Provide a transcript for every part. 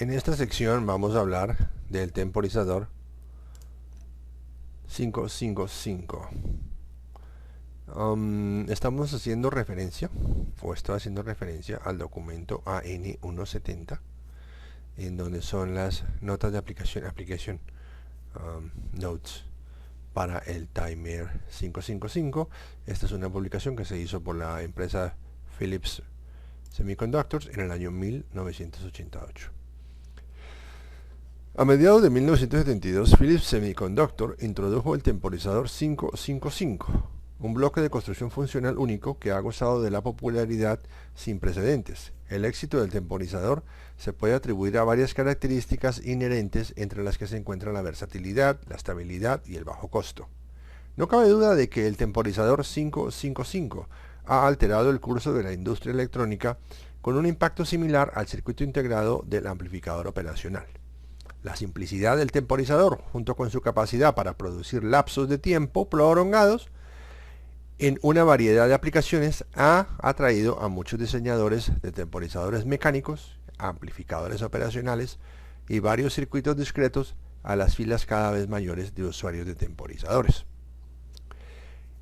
En esta sección vamos a hablar del temporizador 555. Estamos haciendo referencia, o estoy haciendo referencia al documento AN170, en donde son las notas de application notes para el timer 555. Esta es una publicación que se hizo por la empresa Philips Semiconductors en el año 1988. A mediados de 1972, Philips Semiconductor introdujo el temporizador 555, un bloque de construcción funcional único que ha gozado de la popularidad sin precedentes. El éxito del temporizador se puede atribuir a varias características inherentes, entre las que se encuentran la versatilidad, la estabilidad y el bajo costo. No cabe duda de que el temporizador 555 ha alterado el curso de la industria electrónica con un impacto similar al circuito integrado del amplificador operacional. La simplicidad del temporizador, junto con su capacidad para producir lapsos de tiempo prolongados en una variedad de aplicaciones, ha atraído a muchos diseñadores de temporizadores mecánicos, amplificadores operacionales y varios circuitos discretos a las filas cada vez mayores de usuarios de temporizadores.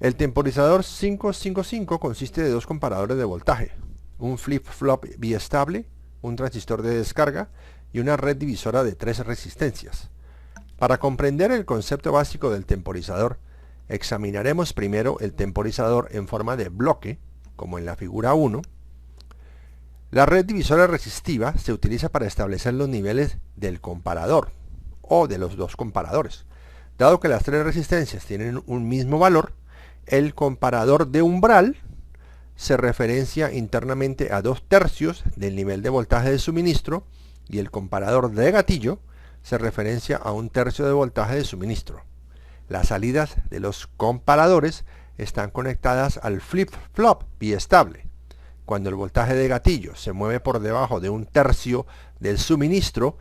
El temporizador 555 consiste de dos comparadores de voltaje, un flip-flop biestable, un transistor de descarga y una red divisora de 3 resistencias. Para comprender el concepto básico del temporizador, examinaremos primero el temporizador en forma de bloque, como en la figura 1. La red divisora resistiva se utiliza para establecer los niveles del comparador, o de los dos comparadores. Dado que las 3 resistencias tienen un mismo valor, el comparador de umbral se referencia internamente a 2/3 del nivel de voltaje de suministro, y el comparador de gatillo se referencia a 1/3 de voltaje de suministro. Las salidas de los comparadores están conectadas al flip-flop biestable. Cuando el voltaje de gatillo se mueve por debajo de 1/3 del suministro,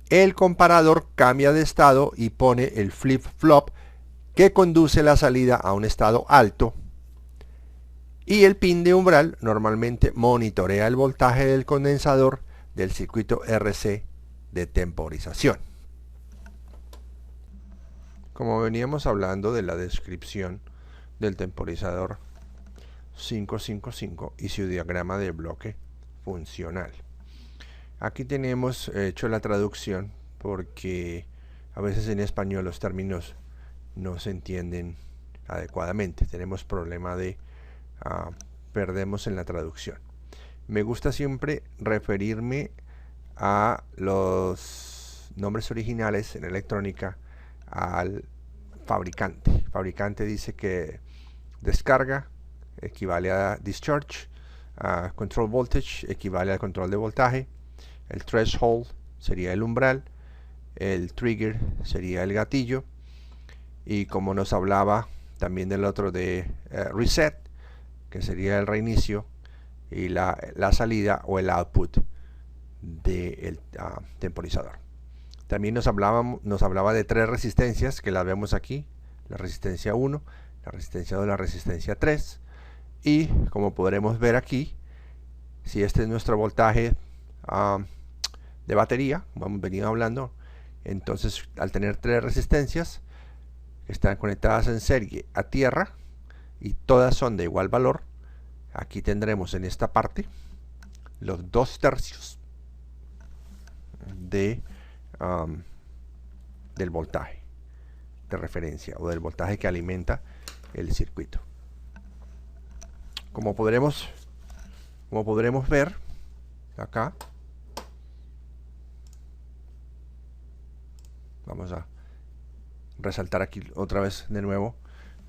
el comparador cambia de estado y pone el flip-flop, que conduce la salida a un estado alto, y el pin de umbral normalmente monitorea el voltaje del condensador del circuito RC de temporización. Como veníamos hablando de la descripción del temporizador 555 y su diagrama de bloque funcional, aquí tenemos hecho la traducción porque a veces en español los términos no se entienden adecuadamente. Tenemos problema de perdemos en la traducción. Me gusta siempre referirme a los nombres originales en electrónica al fabricante. El fabricante dice que descarga equivale a discharge, control voltage equivale al control de voltaje, el threshold sería el umbral, el trigger sería el gatillo, y como nos hablaba también del otro de reset, que sería el reinicio, y la salida o el output del temporizador. También nos hablaba de 3 resistencias, que las vemos aquí: la resistencia 1, la resistencia 2, la resistencia 3. Y como podremos ver aquí, si este es nuestro voltaje de batería, como hemos venido hablando, entonces al tener 3 resistencias que están conectadas en serie a tierra y todas son de igual valor, aquí tendremos en esta parte los 2/3 del voltaje de referencia o del voltaje que alimenta el circuito. Como podremos ver acá, vamos a resaltar aquí otra vez de nuevo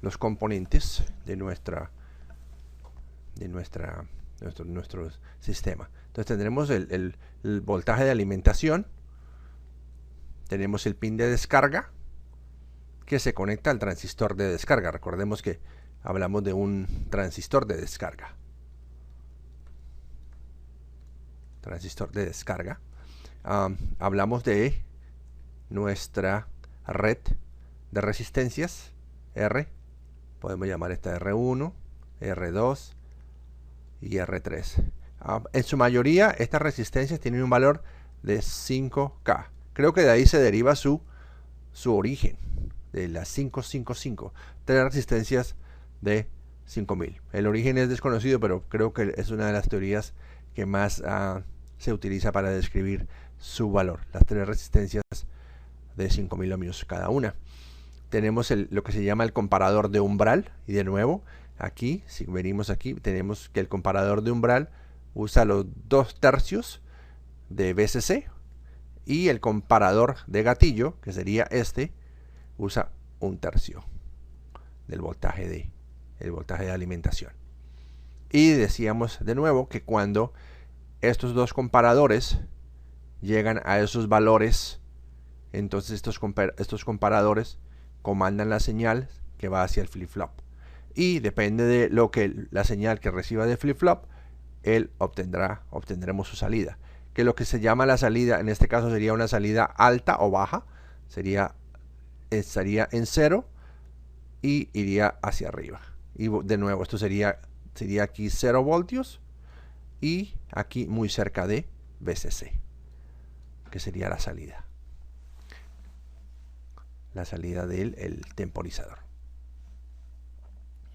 los componentes de nuestro sistema. Entonces tendremos el voltaje de alimentación, tenemos el pin de descarga que se conecta al transistor de descarga. Recordemos que hablamos de un transistor de descarga. Hablamos de nuestra red de resistencias R. Podemos llamar esta R1, R2 y R3. En su mayoría estas resistencias tienen un valor de 5K. Creo que de ahí se deriva su origen, de las 555. 3 resistencias de 5000. El origen es desconocido, pero creo que es una de las teorías que más se utiliza para describir su valor. Las 3 resistencias de 5000 ohmios cada una. Tenemos lo que se llama el comparador de umbral. Y de nuevo, aquí, si venimos aquí, tenemos que el comparador de umbral usa los 2/3 de VCC. Y el comparador de gatillo, que sería este, usa 1/3 del voltaje de alimentación. Y decíamos de nuevo que cuando estos dos comparadores llegan a esos valores, entonces estos comparadores comandan la señal que va hacia el flip-flop. Y depende de la señal que reciba de flip-flop, obtendremos su salida. Que lo que se llama la salida, en este caso sería una salida alta o baja, estaría en 0 y iría hacia arriba. Y de nuevo, esto sería aquí 0 voltios y aquí muy cerca de VCC, que sería la salida. La salida del temporizador.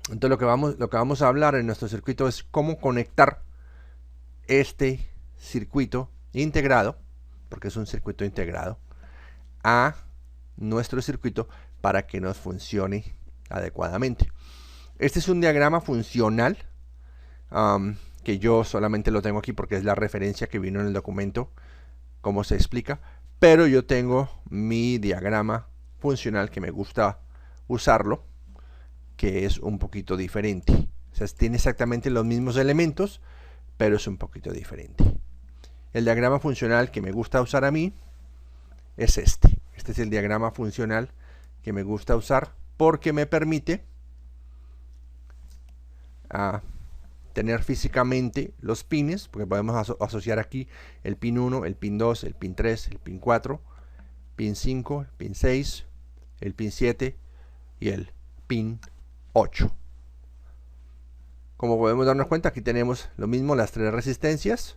Entonces lo que vamos a hablar en nuestro circuito es cómo conectar este circuito integrado, porque es un circuito integrado, a nuestro circuito para que nos funcione adecuadamente. Este es un diagrama funcional que yo solamente lo tengo aquí porque es la referencia que vino en el documento, cómo se explica, pero yo tengo mi diagrama funcional que me gusta usarlo, que es un poquito diferente. O sea, tiene exactamente los mismos elementos, pero es un poquito diferente. El diagrama funcional que me gusta usar a mí es este. Este es el diagrama funcional que me gusta usar porque me permite tener físicamente los pines, porque podemos asociar aquí el pin 1, el pin 2, el pin 3, el pin 4, pin 5, el pin 6, el pin 7 y el pin 8. Como podemos darnos cuenta, aquí tenemos lo mismo, las 3 resistencias,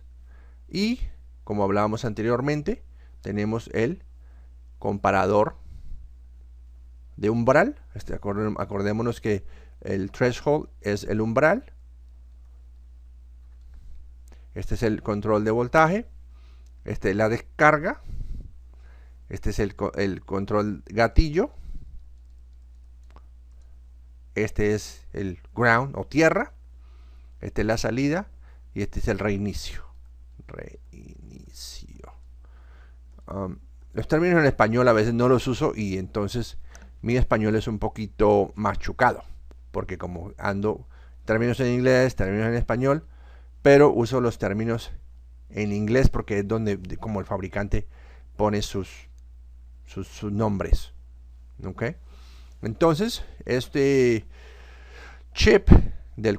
y como hablábamos anteriormente, tenemos el comparador de umbral. Acordémonos que el threshold es el umbral. Este es el control de voltaje. Este es la descarga. Este es el control gatillo. Este es el ground o tierra. Esta es la salida. Y este es el reinicio. Los términos en español a veces no los uso y entonces mi español es un poquito machucado. Porque como ando términos en inglés, términos en español, pero uso los términos en inglés porque es donde como el fabricante pone sus nombres. ¿Ok? Entonces, este chip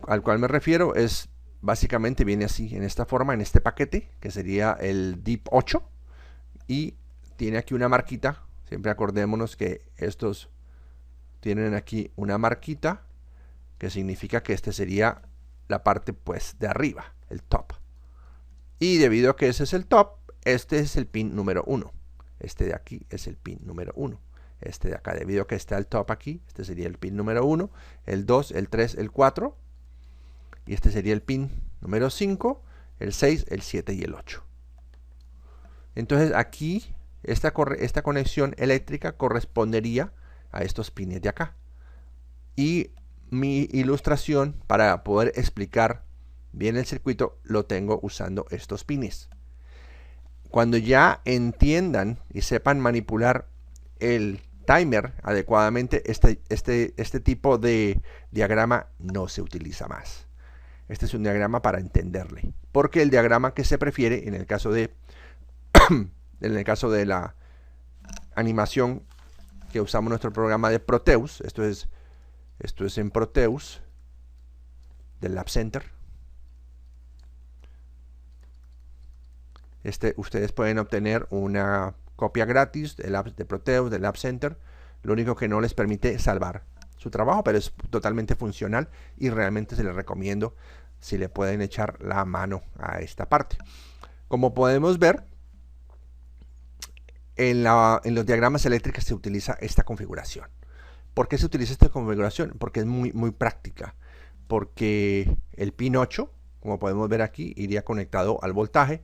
al cual me refiero es básicamente viene así, en esta forma, en este paquete, que sería el DIP 8, y tiene aquí una marquita. Siempre acordémonos que estos tienen aquí una marquita, que significa que este sería la parte pues de arriba, el top. Y debido a que ese es el top, este es el pin número 1. Este de aquí es el pin número 1. Este de acá, debido a que está el top aquí, este sería el pin número 1, el 2, el 3, el 4. Y este sería el pin número 5, el 6, el 7 y el 8. Entonces aquí esta conexión eléctrica correspondería a estos pines de acá. Y mi ilustración para poder explicar bien el circuito lo tengo usando estos pines. Cuando ya entiendan y sepan manipular el timer adecuadamente, este tipo de diagrama no se utiliza más. Este es un diagrama para entenderle, porque el diagrama que se prefiere en el caso de la animación que usamos nuestro programa de Proteus, esto es en Proteus del Lab Center. Ustedes pueden obtener una copia gratis de Proteus del Lab Center. Lo único que no les permite salvar su trabajo, pero es totalmente funcional y realmente se les recomiendo si le pueden echar la mano a esta parte. Como podemos ver, en los diagramas eléctricos se utiliza esta configuración. ¿Por qué se utiliza esta configuración? Porque es muy práctica. Porque el pin 8, como podemos ver aquí, iría conectado al voltaje,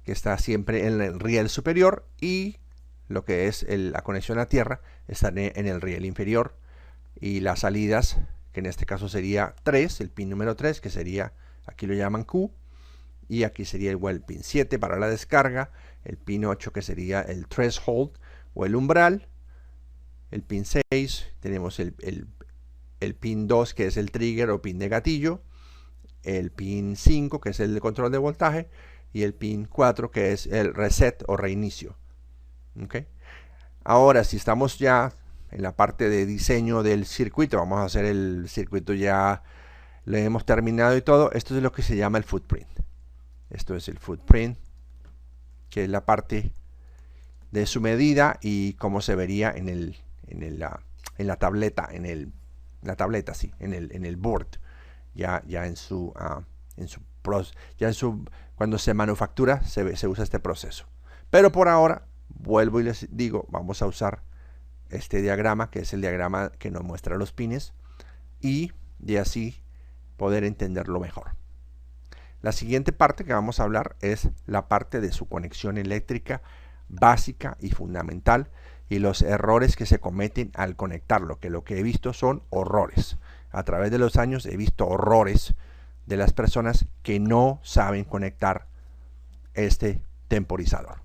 que está siempre en el riel superior, y lo que es la conexión a tierra está en el riel inferior, y las salidas, que en este caso sería 3, el pin número 3, que sería, aquí lo llaman Q, y aquí sería igual el pin 7 para la descarga, el pin 8 que sería el threshold o el umbral, el pin 6, tenemos el pin 2 que es el trigger o pin de gatillo, el pin 5 que es el de control de voltaje, y el pin 4 que es el reset o reinicio. ¿Okay? Ahora, si estamos ya en la parte de diseño del circuito, vamos a hacer el circuito, ya lo hemos terminado y todo. Esto es lo que se llama el footprint. Esto es el footprint, que es la parte de su medida y cómo se vería en la tableta, en el board, cuando se manufactura se usa este proceso. Pero por ahora, vuelvo y les digo, vamos a usar este diagrama, que es el diagrama que nos muestra los pines, y de así poder entenderlo mejor. La siguiente parte que vamos a hablar es la parte de su conexión eléctrica básica y fundamental, y los errores que se cometen al conectarlo, que lo que he visto son horrores. A través de los años he visto horrores de las personas que no saben conectar este temporizador.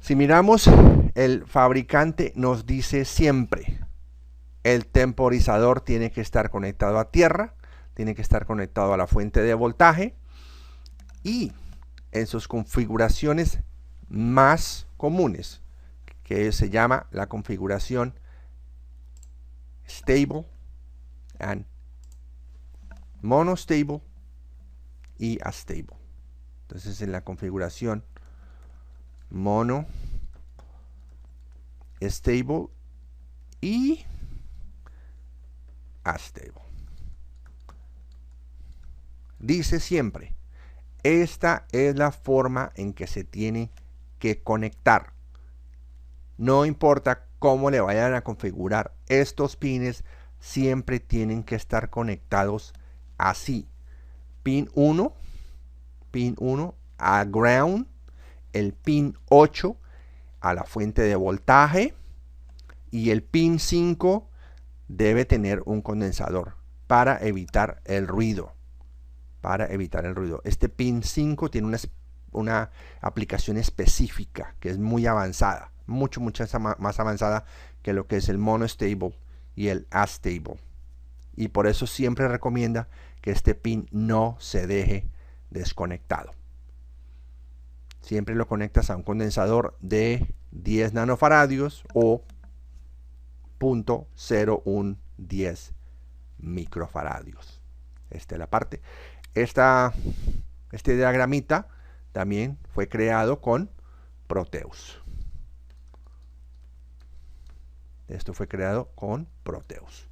Si miramos, el fabricante nos dice siempre, el temporizador tiene que estar conectado a tierra, tiene que estar conectado a la fuente de voltaje, y en sus configuraciones más comunes, que se llama la configuración Stable and Monostable y Astable. Entonces, en la configuración Mono, Stable y Astable, dice siempre, esta es la forma en que se tiene que conectar. No importa cómo le vayan a configurar estos pines, siempre tienen que estar conectados así. Pin 1 a ground, el pin 8 a la fuente de voltaje, y el pin 5 debe tener un condensador para evitar el ruido. Este pin 5 tiene una aplicación específica que es muy avanzada, mucho más avanzada que lo que es el monostable y el astable, y por eso siempre recomienda que este pin no se deje desconectado. Siempre lo conectas a un condensador de 10 nanofaradios o 0.0110 microfaradios. Esta es la parte. Este diagramita también fue creado con Proteus. Esto fue creado con Proteus,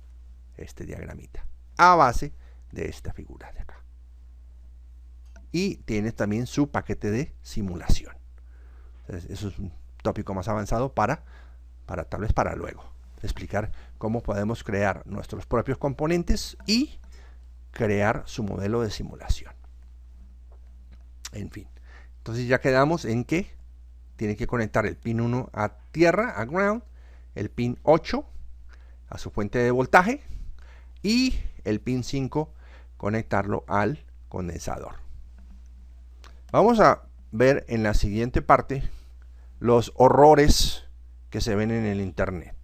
este diagramita, a base de esta figura de acá. Y tiene también su paquete de simulación. Entonces, eso es un tópico más avanzado tal vez para luego explicar cómo podemos crear nuestros propios componentes y crear su modelo de simulación. En fin, entonces ya quedamos en que tiene que conectar el pin 1 a tierra, a ground, el pin 8 a su fuente de voltaje, y el pin 5 conectarlo al condensador. Vamos a ver en la siguiente parte los horrores que se ven en el internet,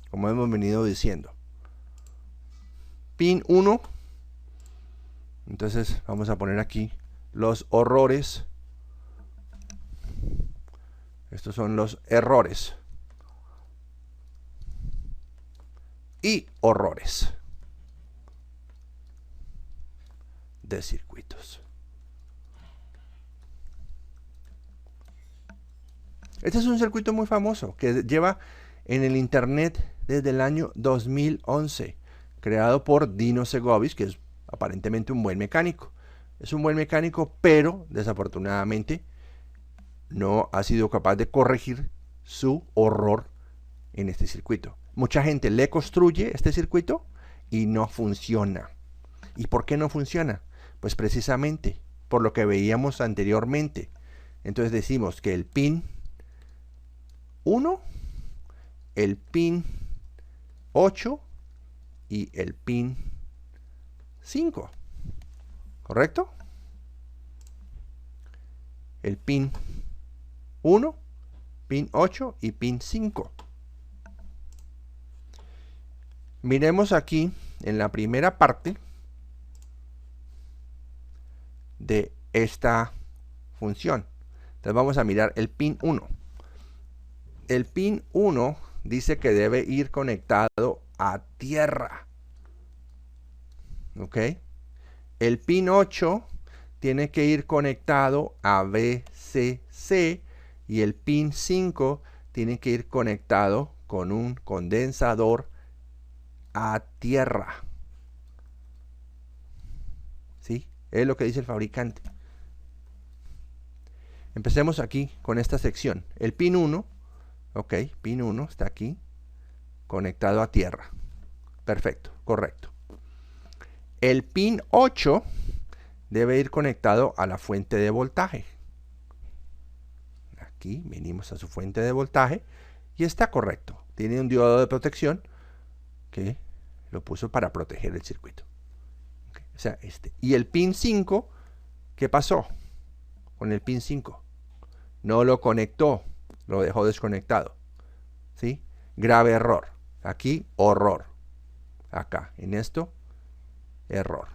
como hemos venido diciendo. Pin 1, entonces vamos a poner aquí los horrores. Estos son los errores y horrores de circuitos. Este es un circuito muy famoso que lleva en el internet desde el año 2011, creado por Dino Segovic, que es aparentemente un buen mecánico. Es un buen mecánico, pero desafortunadamente no ha sido capaz de corregir su error en este circuito. Mucha gente le construye este circuito y no funciona. ¿Y por qué no funciona? Pues precisamente por lo que veíamos anteriormente. Entonces decimos que el pin 1, el pin 8 y el pin 5. ¿Correcto? El pin 1, pin 8 y pin 5. Miremos aquí en la primera parte de esta función. Entonces vamos a mirar el pin 1. El pin 1 dice que debe ir conectado a tierra. ¿Ok? El pin 8 tiene que ir conectado a VCC y el pin 5 tiene que ir conectado con un condensador a tierra. ¿Sí? Es lo que dice el fabricante. Empecemos aquí con esta sección. El pin 1, ok, pin 1 está aquí, conectado a tierra. Perfecto, correcto. El pin 8 debe ir conectado a la fuente de voltaje. Aquí venimos a su fuente de voltaje y está correcto. Tiene un diodo de protección que lo puso para proteger el circuito. Okay, o sea, este. Y el pin 5, ¿qué pasó con el pin 5? No lo conectó, lo dejó desconectado. ¿Sí? Grave error. Aquí, horror. Acá, en esto, error.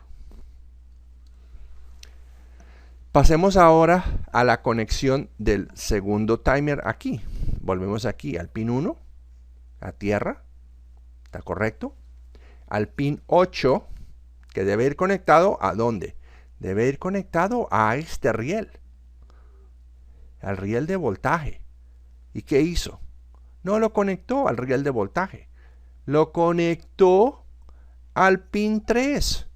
Pasemos ahora a la conexión del segundo timer aquí. Volvemos aquí al pin 1, a tierra. ¿Está correcto? Al pin 8, que debe ir conectado ¿a dónde? Debe ir conectado a este riel. Al riel de voltaje. ¿Y qué hizo? No lo conectó al riel de voltaje. Lo conectó al pin 3.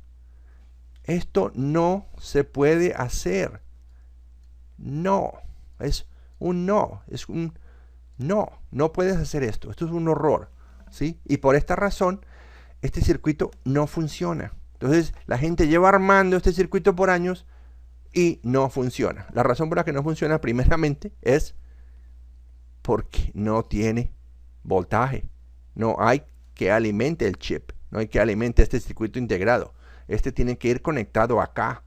Esto no se puede hacer. No. Es un no. Es un no. No puedes hacer esto. Esto es un horror. ¿Sí? Y por esta razón, este circuito no funciona. Entonces, la gente lleva armando este circuito por años y no funciona. La razón por la que no funciona, primeramente, es porque no tiene voltaje. No hay que alimente el chip. No hay que alimente este circuito integrado. Este tiene que ir conectado acá,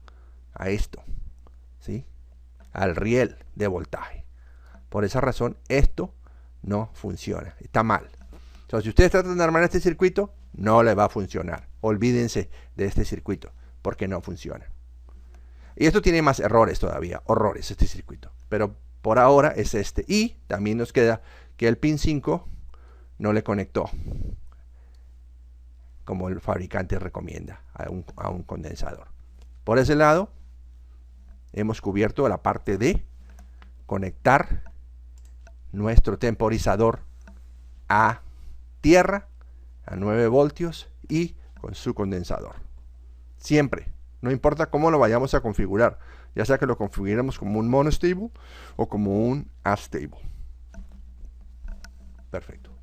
a esto, ¿sí? Al riel de voltaje. Por esa razón, esto no funciona. Está mal. Entonces, si ustedes tratan de armar este circuito, no le va a funcionar. Olvídense de este circuito, porque no funciona. Y esto tiene más errores todavía, horrores, este circuito. Pero por ahora es este. Y también nos queda que el pin 5 no le conectó, como el fabricante recomienda, a un condensador. Por ese lado, hemos cubierto la parte de conectar nuestro temporizador a tierra, a 9 voltios y con su condensador. Siempre, no importa cómo lo vayamos a configurar, ya sea que lo configuremos como un monostable o como un astable. Perfecto.